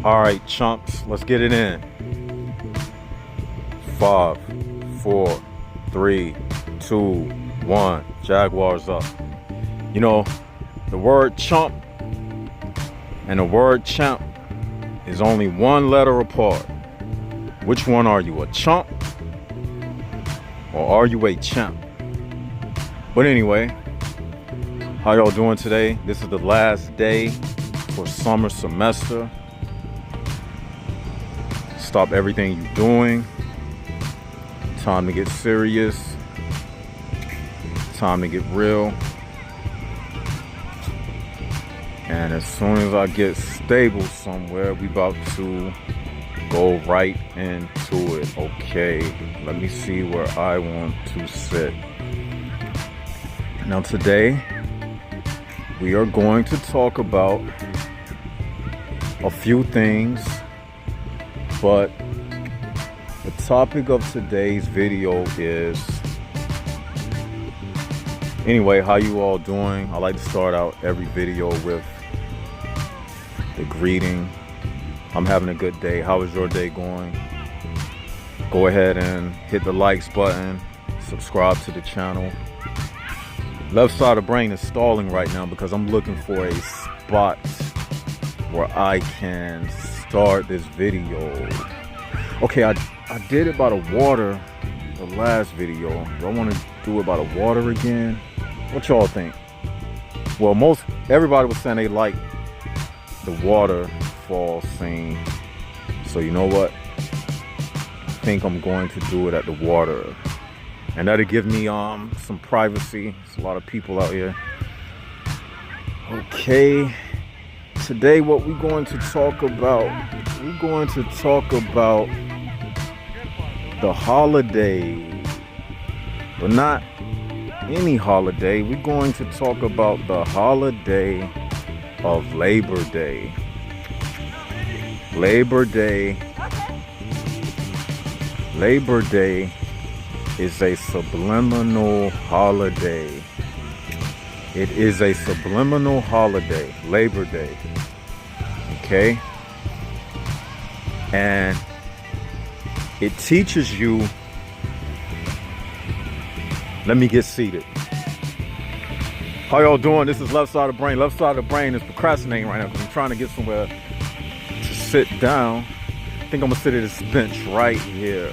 All right, chumps, let's get it in. 5, 4, 3, 2, 1. Jaguars up. You know, the word chump and the word champ is only one letter apart. Which one are you, a chump or are you a champ? But anyway, how y'all doing today? This is the last day for summer semester. Stop everything you're doing. Time to get serious. Time to get real. And as soon as I get stable somewhere, we about to go right into it. Okay, let me see where I want to sit. Now today, we are going to talk about a few things, but the topic of today's video is, anyway, how you all doing? I like to start out every video with the greeting. I'm having a good day. How is your day going? Go ahead and hit the likes button, subscribe to the channel. Left side of brain is stalling right now because I'm looking for a spot where I can start this video. Okay, I did it by the water the last video. Do I want to do it by the water again? What y'all think? Well, everybody was saying they like the waterfall scene. So you know what? I think I'm going to do it at the water. And that'll give me some privacy. There's a lot of people out here. Okay. Today what we're going to talk about, the holiday. But not any holiday. We're going to talk about the holiday of Labor Day. Labor Day is a subliminal holiday. It is a subliminal holiday, Labor Day. Okay? And it teaches you. Let me get seated. How y'all doing? This is Left Side of Brain. Left Side of Brain is procrastinating right now because I'm trying to get somewhere to sit down. I think I'm gonna sit at this bench right here.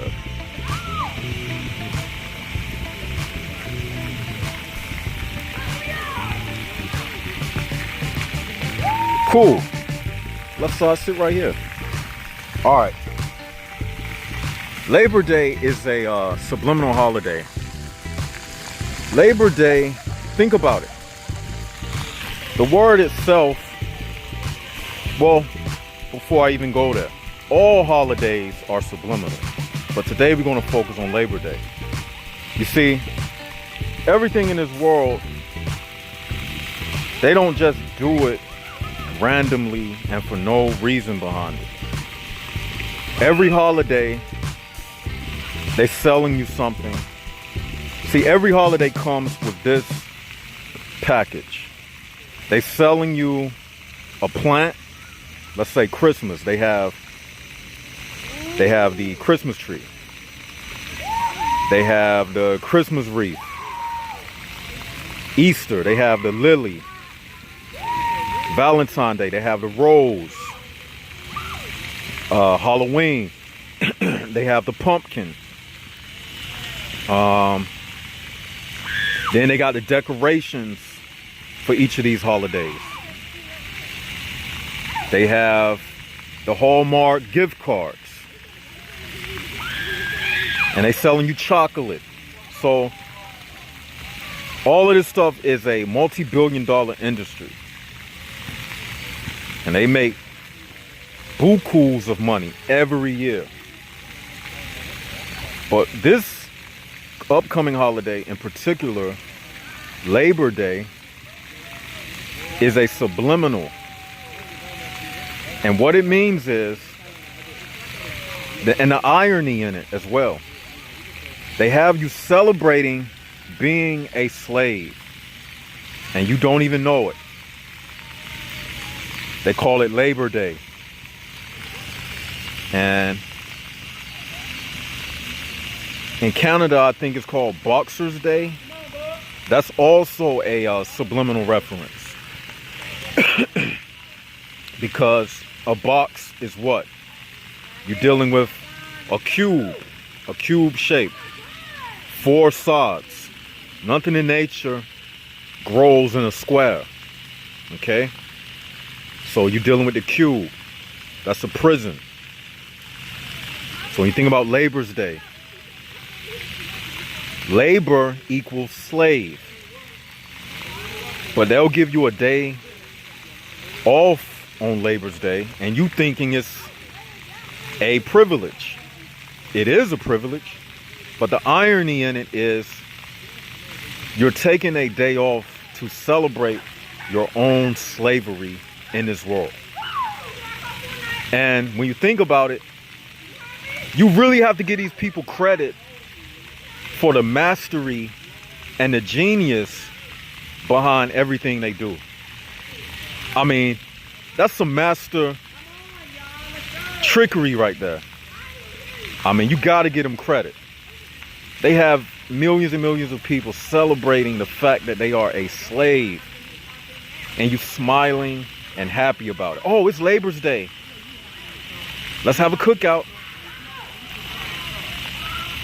Cool. Left side, sit right here. All right. Labor Day is a subliminal holiday. Labor Day, think about it. The word itself, well, before I even go there, all holidays are subliminal. But today we're going to focus on Labor Day. You see, everything in this world, they don't just do it randomly and for no reason behind it. Every holiday, they're selling you something. See, every holiday comes with this package. They're selling you a plant. Let's say Christmas. They have the Christmas tree. They have the Christmas wreath. Easter, they have the lily. Valentine's Day, they have the rose. Halloween, they have the pumpkin. Then they got the decorations for each of these holidays. They have the Hallmark gift cards. And they selling you chocolate. So all of this stuff is a multi-billion-dollar industry. And they make bukus of money every year. But this upcoming holiday, in particular, Labor Day, is a subliminal. And what it means is, and the irony in it as well, they have you celebrating being a slave. And you don't even know it. They call it Labor Day. And in Canada, I think it's called Boxer's Day. That's also a subliminal reference. Because a box is what? You're dealing with a cube shape, 4 sides. Nothing in nature grows in a square. Okay? So you're dealing with the cube. That's a prison. So when you think about Labor's Day, labor equals slave. But they'll give you a day off on Labor's Day, and you thinking it's a privilege. It is a privilege, but the irony in it is you're taking a day off to celebrate your own slavery in this world. And when you think about it, you really have to give these people credit for the mastery and the genius behind everything they do. I mean, that's some master trickery right there. I mean, you got to give them credit. They have millions and millions of people celebrating the fact that they are a slave, and you smiling and happy about it. Oh, it's Labor's Day. Let's have a cookout.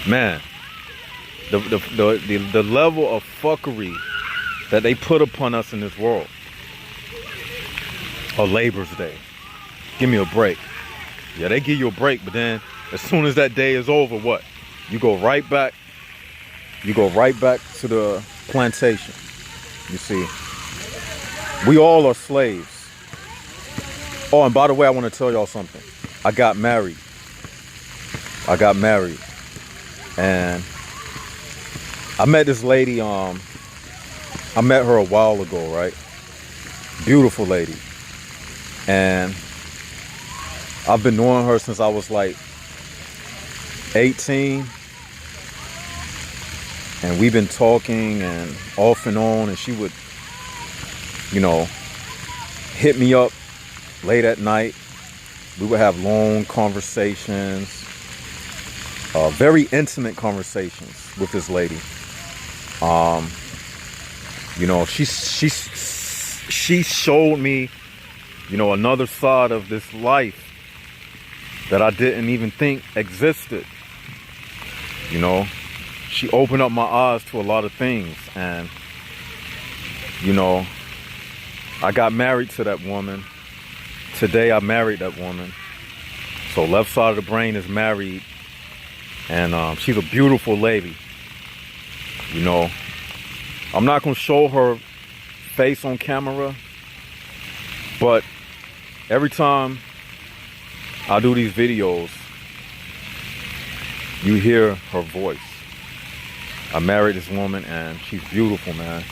Man, the level of fuckery that they put upon us in this world. A Labor's Day. Give me a break. Yeah, they give you a break, but then as soon as that day is over, what? You go right back to the plantation. You see, we all are slaves. Oh, and by the way, I want to tell y'all something. I got married. And I met this lady, I met her a while ago, right? Beautiful lady. And I've been knowing her since I was like 18. And we've been talking and off and on, and she would, you know, hit me up late at night. We would have long conversations, very intimate conversations with this lady. You know, she showed me, you know, another side of this life that I didn't even think existed. You know, she opened up my eyes to a lot of things, and, you know, I got married to that woman. Today I married that woman. So left side of the brain is married, and she's a beautiful lady. You know, I'm not gonna show her face on camera, but every time I do these videos, you hear her voice. I married this woman, and she's beautiful, man.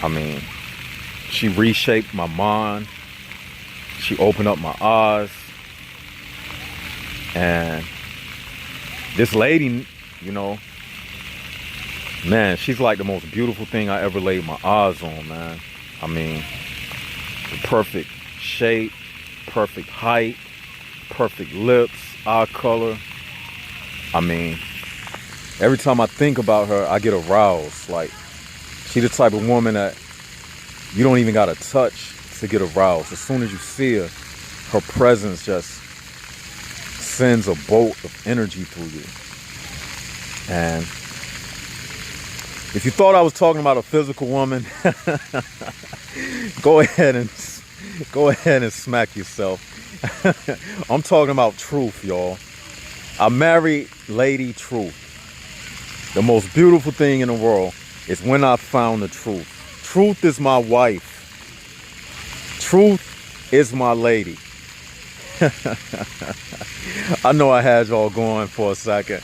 I mean, she reshaped my mind. She opened up my eyes. And this lady, you know, man, she's like the most beautiful thing I ever laid my eyes on, man. I mean, the perfect shape, perfect height, perfect lips, eye color. I mean, every time I think about her, I get aroused. Like, she's the type of woman that you don't even got to touch to get aroused. As soon as you see her, her presence just sends a bolt of energy through you. And if you thought I was talking about a physical woman, go ahead and smack yourself. I'm talking about truth, y'all. I married Lady Truth. The most beautiful thing in the world is when I found the truth. Truth is my wife. Truth is my lady. I know I had y'all going for a second.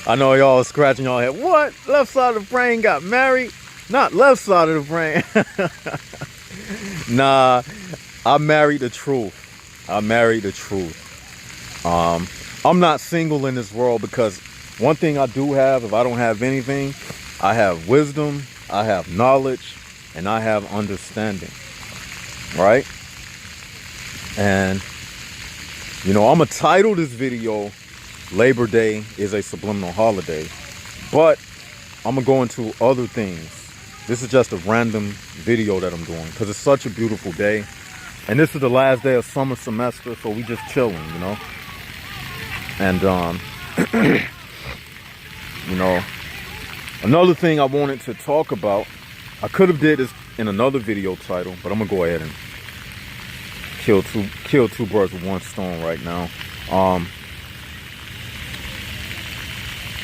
I know y'all scratching y'all head. What? Left side of the brain got married? Not left side of the brain. Nah, I married the truth. I married the truth. I'm not single in this world because one thing I do have, if I don't have anything, I have wisdom, I have knowledge, and I have understanding. Right? And You know, I'm gonna title this video Labor Day is a Subliminal Holiday, but I'm gonna go into other things. This is just a random video that I'm doing because it's such a beautiful day. And this is the last day of summer semester, so we just chilling, you know. And, you know, another thing I wanted to talk about, I could have did this in another video title, but I'm gonna go ahead and kill two birds with one stone right now.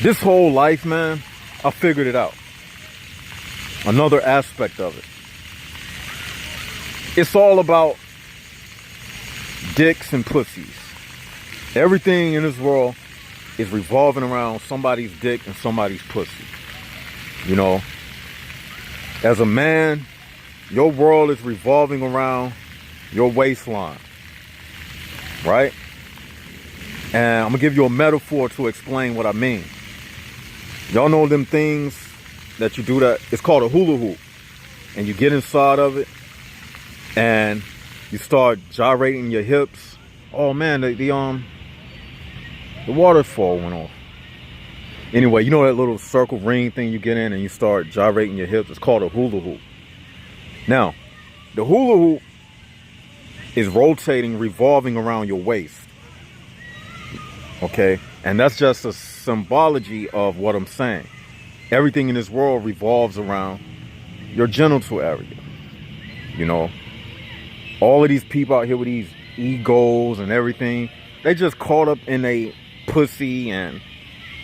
This whole life, man, I figured it out. Another aspect of it. It's all about dicks and pussies. Everything in this world is revolving around somebody's dick and somebody's pussy. You know, as a man, your world is revolving around your waistline, right? And I'm gonna give you a metaphor to explain what I mean. Y'all know them things that you do that, it's called a hula hoop. And you get inside of it and you start gyrating your hips. Oh man, the waterfall went off. Anyway, you know that little circle ring thing you get in and you start gyrating your hips? It's called a hula hoop. Now, the hula hoop is rotating, revolving around your waist. Okay? And that's just a symbology of what I'm saying. Everything in this world revolves around your genital area. You know, all of these people out here with these egos and everything, they just caught up in a pussy and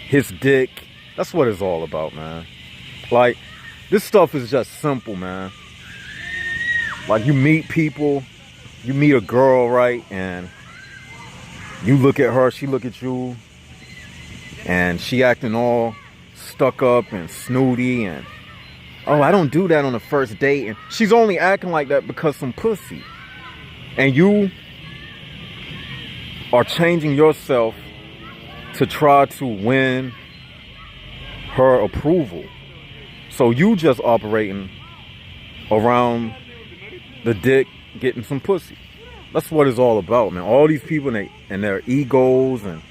his dick. That's what it's all about, man. Like, this stuff is just simple, man. Like, you meet people, you meet a girl, right? And you look at her, she look at you, and she acting all stuck up and snooty and, oh, I don't do that on the first date. And she's only acting like that because some pussy. And you are changing yourself to try to win her approval. So you just operating around the dick getting some pussy. That's what it's all about, man. All these people and their egos, and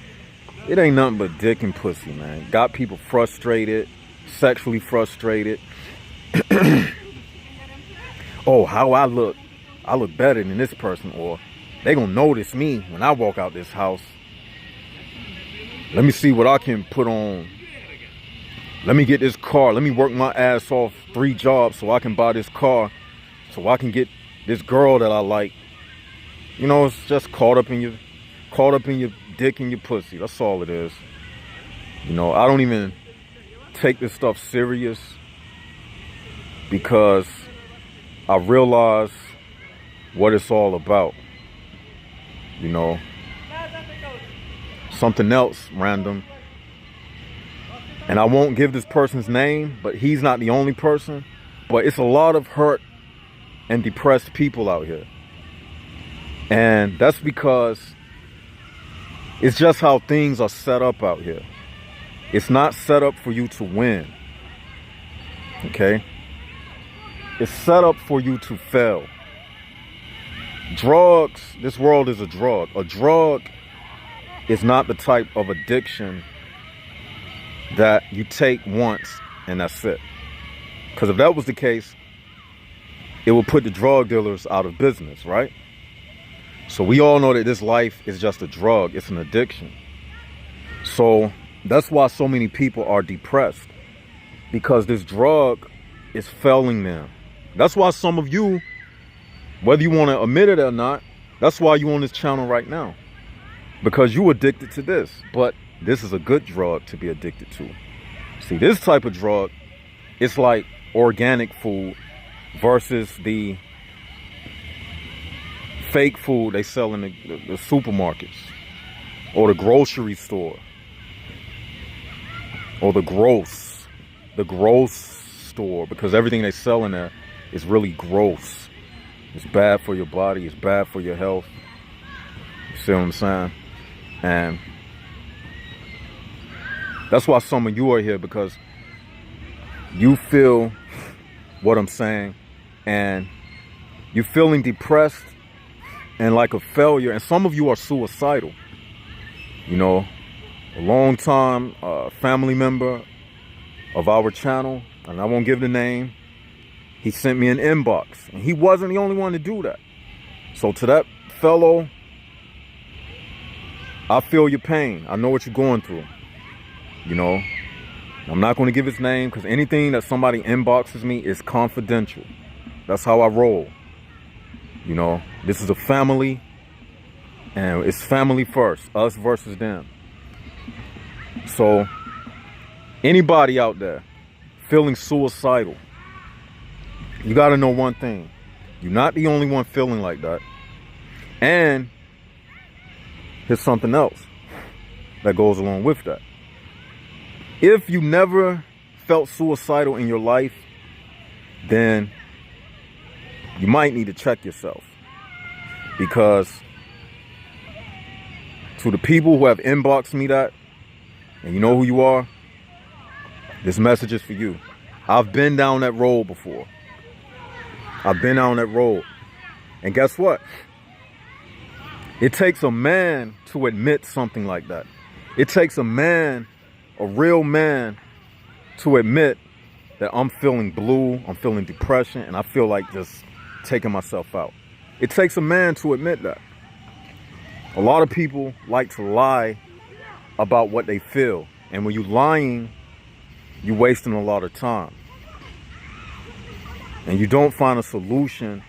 it ain't nothing but dick and pussy, man. Got people frustrated, sexually frustrated. Oh, how I look better than this person, or they gonna notice me when I walk out this house. Let me see what I can put on. Let me get this car. Let me work my ass off 3 jobs so I can buy this car, so I can get this girl that I like. You know, it's just caught up in your dick and your pussy. That's all it is. You know, I don't even take this stuff serious because I realize what it's all about. You know, something else random, and I won't give this person's name, but he's not the only person, but it's a lot of hurt and depressed people out here. And that's because it's just how things are set up out here. It's not set up for you to win. Okay? It's set up for you to fail. Drugs, this world is a drug. A drug is not the type of addiction that you take once and that's it. Because if that was the case, it would put the drug dealers out of business, right? So we all know that this life is just a drug. It's an addiction. So that's why so many people are depressed, because this drug is failing them. That's why some of you, whether you want to admit it or not, that's why you're on this channel right now, because you're addicted to this. But this is a good drug to be addicted to. See, this type of drug, it's like organic food versus the fake food they sell in the supermarkets or the grocery store or the gross store, because everything they sell in there is really gross. It's bad for your body. It's bad for your health. You see what I'm saying? And that's why some of you are here, because you feel what I'm saying and you're feeling depressed and like a failure. And some of you are suicidal. You know, a long time family member of our channel, and I won't give the name, he sent me an inbox, and he wasn't the only one to do that. So to that fellow, I feel your pain. I know what you're going through. You know, I'm not going to give his name, because anything that somebody inboxes me is confidential. That's how I roll. You know, this is a family, and it's family first, us versus them. So anybody out there feeling suicidal, you got to know one thing. You're not the only one feeling like that. And here's something else that goes along with that. If you never felt suicidal in your life, then you might need to check yourself. Because to the people who have inboxed me that, and you know who you are, this message is for you. I've been down that road before. I've been down that road. And guess what? It takes a man to admit something like that. It takes a man, a real man, to admit that I'm feeling blue, I'm feeling depression, and I feel like just taking myself out. It takes a man to admit that. A lot of people like to lie about what they feel. And when you're lying, you're wasting a lot of time. And you don't find a solution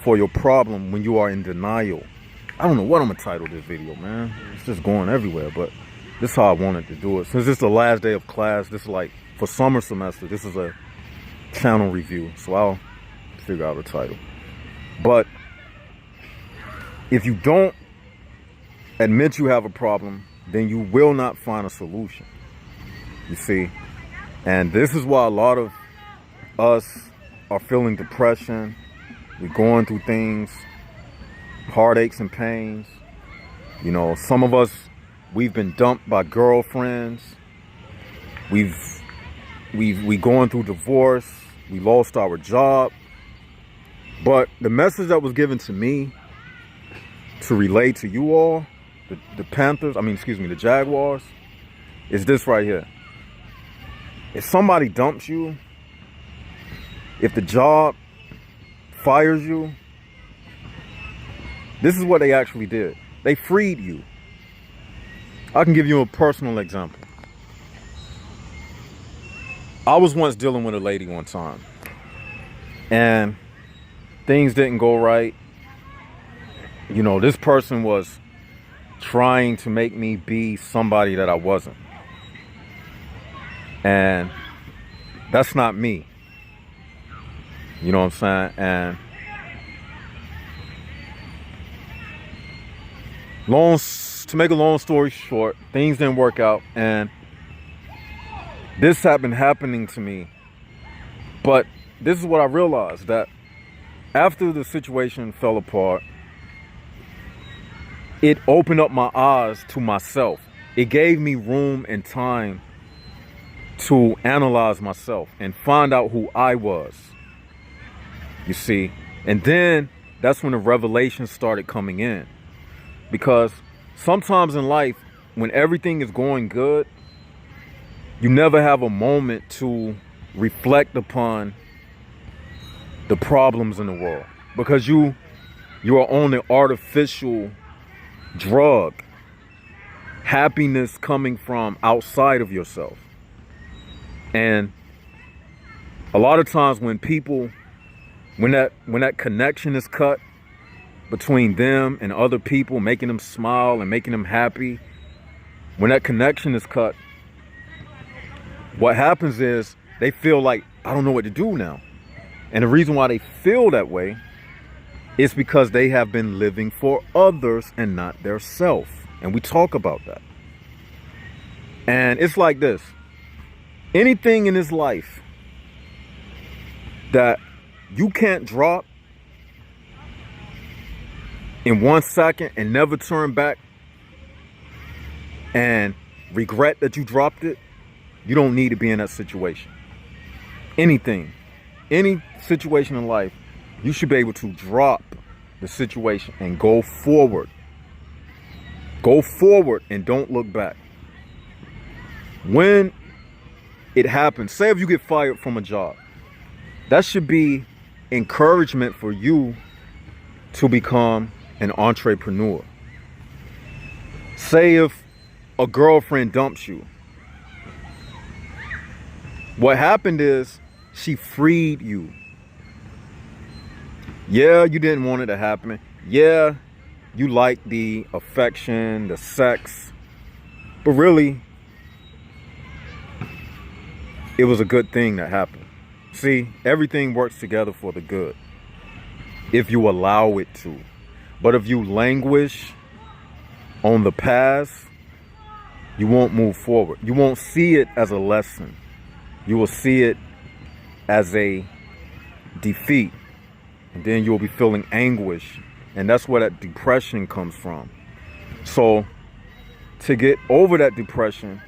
for your problem when you are in denial. I don't know what I'm gonna title this video, man. It's just going everywhere, but this is how I wanted to do it. Since it's the last day of class, this is like for summer semester, this is a channel review. So I'll figure out a title. But if you don't admit you have a problem, then you will not find a solution. You see? And this is why a lot of us are feeling depression. We're going through things, heartaches and pains. You know, some of us, we've been dumped by girlfriends. We going through divorce. We lost our job. But the message that was given to me to relay to you all, the Panthers, the Jaguars, is this right here. If somebody dumps you, if the job fires you, this is what they actually did. They freed you. I can give you a personal example. I was once dealing with a lady one time, and things didn't go right. You know, this person was trying to make me be somebody that I wasn't. And that's not me. You know what I'm saying? And to make a long story short, things didn't work out, and this had been happening to me. But this is what I realized, that after the situation fell apart, it opened up my eyes to myself. It gave me room and time to analyze myself and find out who I was. You see? And then that's when the revelation started coming in. Because sometimes in life, when everything is going good, you never have a moment to reflect upon the problems in the world. Because you are on an artificial drug. Happiness coming from outside of yourself. And a lot of times when people, when that connection is cut between them and other people, making them smile and making them happy, when that connection is cut, what happens is they feel like, I don't know what to do now. And the reason why they feel that way is because they have been living for others and not their self. And we talk about that. And it's like this. Anything in this life that you can't drop in 1 second and never turn back and regret that you dropped it, you don't need to be in that situation. Anything, any situation in life, you should be able to drop the situation and go forward. Go forward and don't look back. When it happens, say if you get fired from a job, that should be encouragement for you to become an entrepreneur. Say if a girlfriend dumps you, what happened is she freed you. Yeah, you didn't want it to happen. Yeah, you like the affection, the sex, but really, it was a good thing that happened. See, everything works together for the good if you allow it to. But if you languish on the past, you won't move forward. You won't see it as a lesson. You will see it as a defeat. And then you'll be feeling anguish. And that's where that depression comes from. So to get over that depression,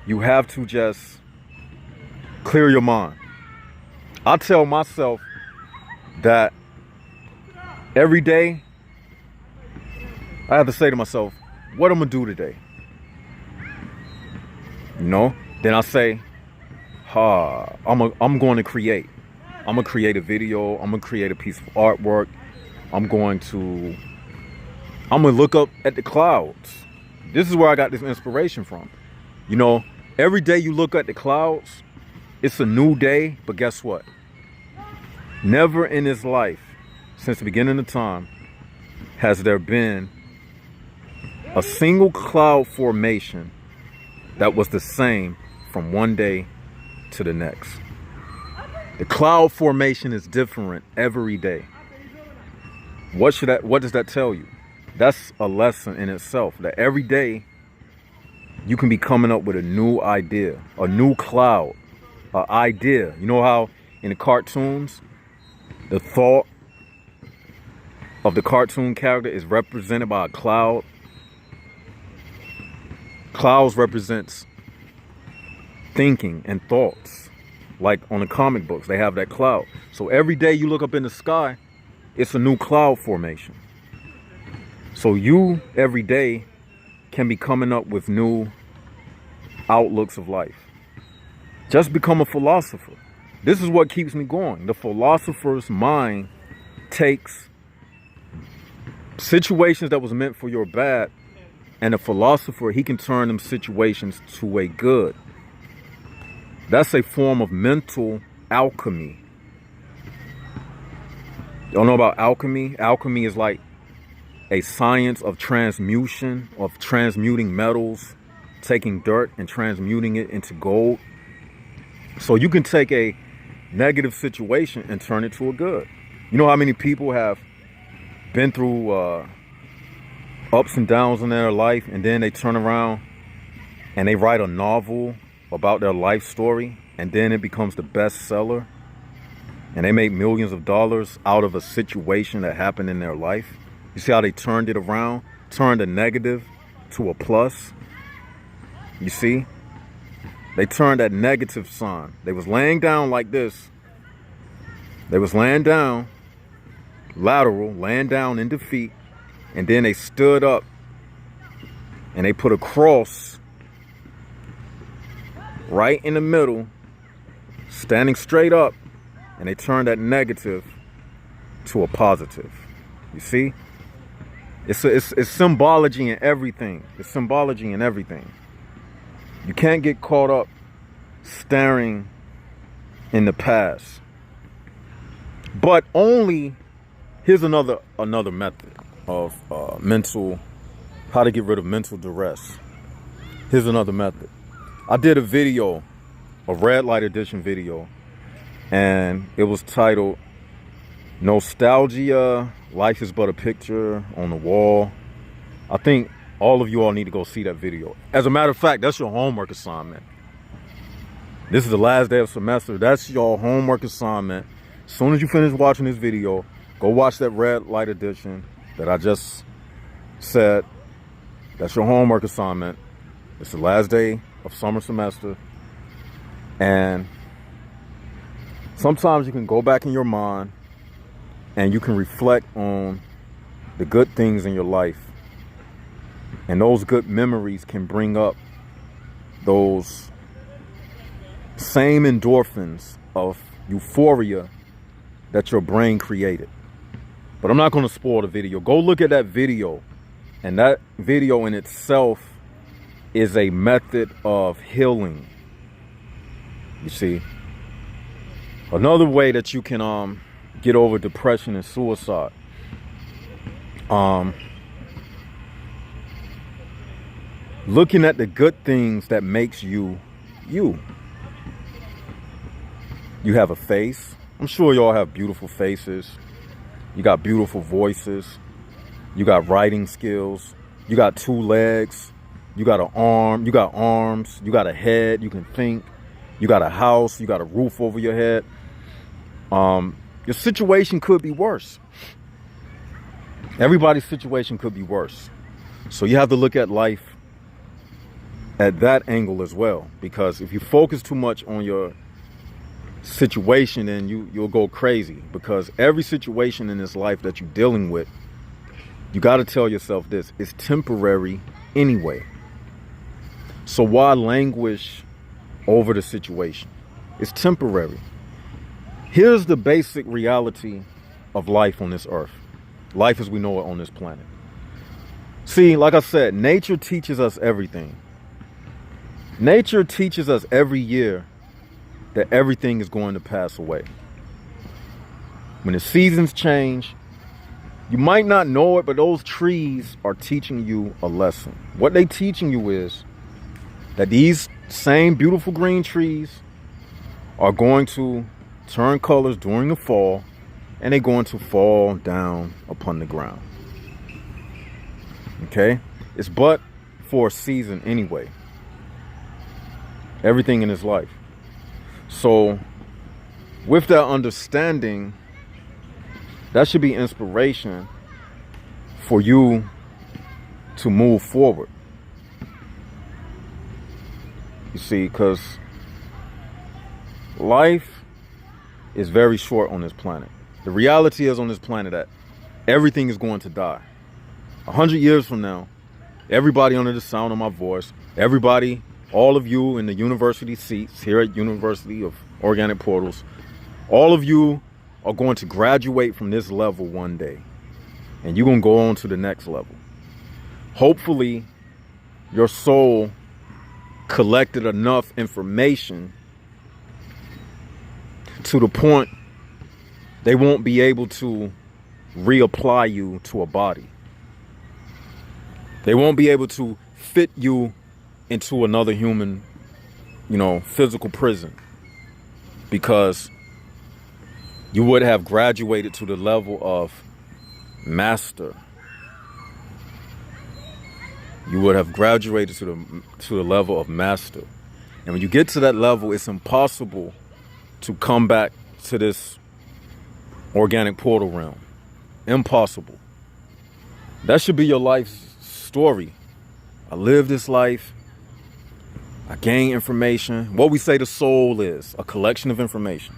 you have to just clear your mind. I tell myself that every day I have to say to myself, what I'm gonna do today? You know? Then I say, I'm going to create. I'm gonna create a video. I'm gonna create a piece of artwork. I'm gonna look up at the clouds. This is where I got this inspiration from. You know, every day you look at the clouds, it's a new day, but guess what? Never in his life, since the beginning of time, has there been a single cloud formation that was the same from one day to the next. The cloud formation is different every day. What does that tell you? That's a lesson in itself, that every day you can be coming up with a new idea, a new cloud, an idea. You know how in the cartoons, the thought of the cartoon character is represented by a cloud? Clouds represents thinking and thoughts. Like on the comic books, they have that cloud. So every day you look up in the sky, it's a new cloud formation. So you every day can be coming up with new outlooks of life. Just become a philosopher. This is what keeps me going. The philosopher's mind takes situations that was meant for your bad, and the philosopher, he can turn them situations to a good. That's a form of mental alchemy. Y'all know about alchemy? Alchemy is like a science of transmutation, of transmuting metals, taking dirt and transmuting it into gold. So you can take a negative situation and turn it to a good. You know how many people have been through ups and downs in their life, and then they turn around and they write a novel about their life story, and then it becomes the bestseller, and they make millions of dollars out of a situation that happened in their life? You see how they turned it around, turned a negative to a plus? You see? They turned that negative sign. They was laying down like this. They was laying down, lateral, laying down in defeat, and then they stood up and they put a cross right in the middle, standing straight up, and they turned that negative to a positive. You see? It's symbology in everything. It's symbology in everything. You can't get caught up staring in the past. But only, here's another method of how to get rid of mental duress. Here's another method. I did a video, a red light edition video, and it was titled Nostalgia, Life is But a Picture on the Wall. I think all of you all need to go see that video. As a matter of fact, that's your homework assignment. This is the last day of semester. That's your homework assignment. As soon as you finish watching this video, go watch that red light edition that I just said. That's your homework assignment. It's the last day of summer semester. And sometimes you can go back in your mind and you can reflect on the good things in your life. And those good memories can bring up those same endorphins of euphoria that your brain created. But I'm not going to spoil the video. Go look at that video. And that video in itself is a method of healing. You see, another way that you can get over depression and suicide. Looking at the good things that makes you you. You have a face. I'm sure y'all have beautiful faces. You got beautiful voices. You got writing skills. You got 2 legs. You got an arm. You got arms. You got a head. You can think. You got a house. You got a roof over your head. Your situation could be worse. Everybody's situation could be worse. So you have to look at life at that angle as well. Because if you focus too much on your situation, then you'll go crazy. Because every situation in this life that you're dealing with, you got to tell yourself this: it's temporary anyway. So why languish over the situation? It's temporary. Here's the basic reality of life on this earth. Life as we know it on this planet. See, like I said, nature teaches us everything. Nature teaches us every year that everything is going to pass away. When the seasons change, you might not know it, but those trees are teaching you a lesson. What they're teaching you is that these same beautiful green trees are going to turn colors during the fall, and they're going to fall down upon the ground. Okay? It's but for a season anyway. Everything in his life. So, with that understanding, that should be inspiration for you to move forward. You see, because life is very short on this planet. The reality is on this planet that everything is going to die. 100 years from now, everybody under the sound of my voice, everybody, all of you in the university seats here at University of Organic Portals, all of you are going to graduate from this level one day. And you're going to go on to the next level. Hopefully, your soul collected enough information to the point they won't be able to reapply you to a body. They won't be able to fit you into another human, physical prison, because you would have graduated to the level of master. You would have graduated to the level of master. And when you get to that level, it's impossible to come back to this organic portal realm. Impossible. That should be your life's story. I live this life. I gain information. What we say the soul is, a collection of information.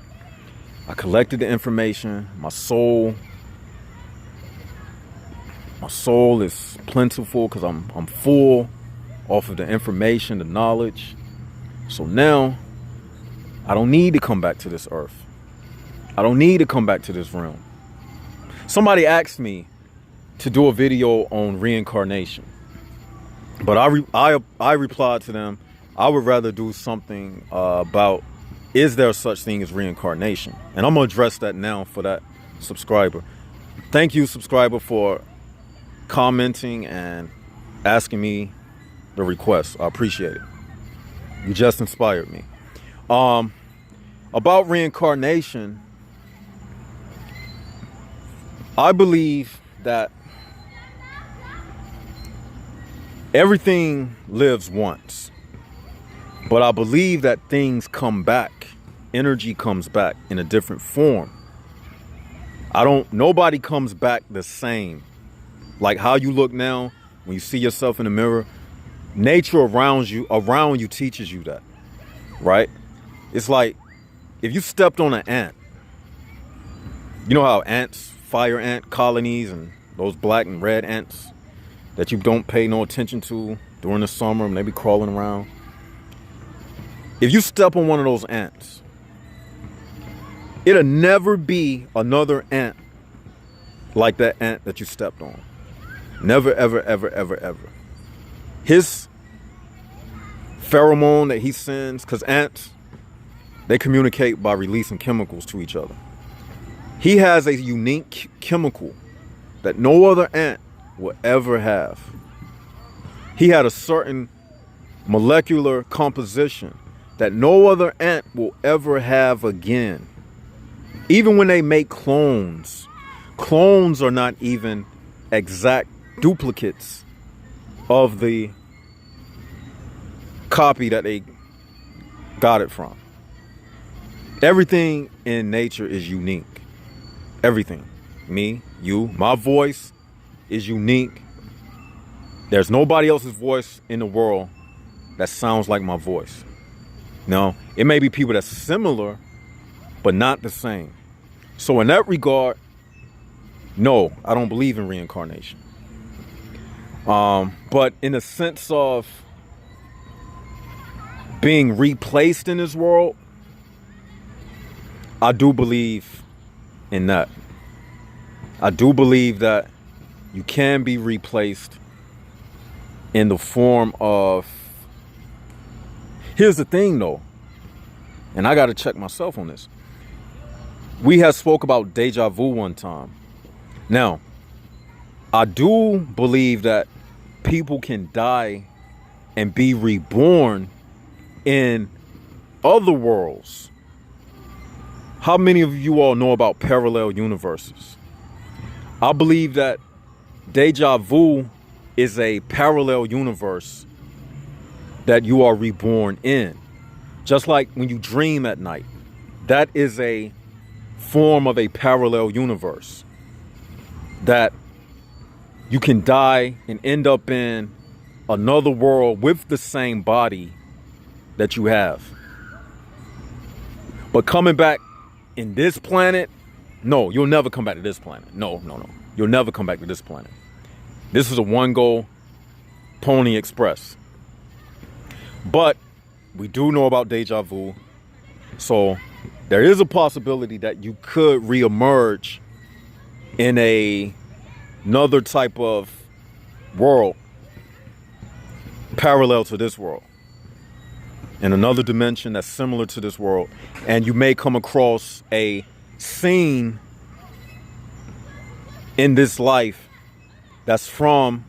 I collected the information. My soul is plentiful because I'm full off of the information, the knowledge. So now I don't need to come back to this earth. I don't need to come back to this realm. Somebody asked me to do a video on reincarnation, but I replied to them, I would rather do something about, is there such thing as reincarnation? And I'm going to address that now for that subscriber. Thank you, subscriber, for commenting and asking me the request. I appreciate it. You just inspired me. About reincarnation, I believe that everything lives once. But I believe that things come back. Energy comes back in a different form. Nobody comes back the same. Like how you look now, when you see yourself in the mirror, nature around you teaches you that, right? It's like if you stepped on an ant, you know how ants, fire ant colonies and those black and red ants that you don't pay no attention to during the summer when they be crawling around. If you step on one of those ants, it'll never be another ant like that ant that you stepped on. Never, ever, ever, ever, ever. His pheromone that he sends, because ants, they communicate by releasing chemicals to each other. He has a unique chemical that no other ant will ever have. He had a certain molecular composition that no other ant will ever have again. Even when they make clones, clones are not even exact duplicates of the copy that they got it from. Everything in nature is unique. Everything. Me, you, my voice is unique. There's nobody else's voice in the world that sounds like my voice. No, it may be people that's similar, but not the same. So in that regard, no, I don't believe in reincarnation. But in the sense of being replaced in this world, I do believe in that. I do believe that you can be replaced in the form of... Here's the thing though, and I got to check myself on this. We had spoke about deja vu one time. Now, I do believe that people can die and be reborn in other worlds. How many of you all know about parallel universes? I believe that deja vu is a parallel universe that you are reborn in. Just like when you dream at night, that is a form of a parallel universe that you can die and end up in another world with the same body that you have. But coming back in this planet, no, you'll never come back to this planet. No. You'll never come back to this planet. This is a one-go Pony Express. But we do know about deja vu. So there is a possibility that you could reemerge in another type of world parallel to this world, in another dimension that's similar to this world, and you may come across a scene in this life that's from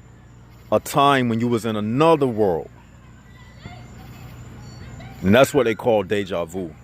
a time when you was in another world, and that's what they call deja vu.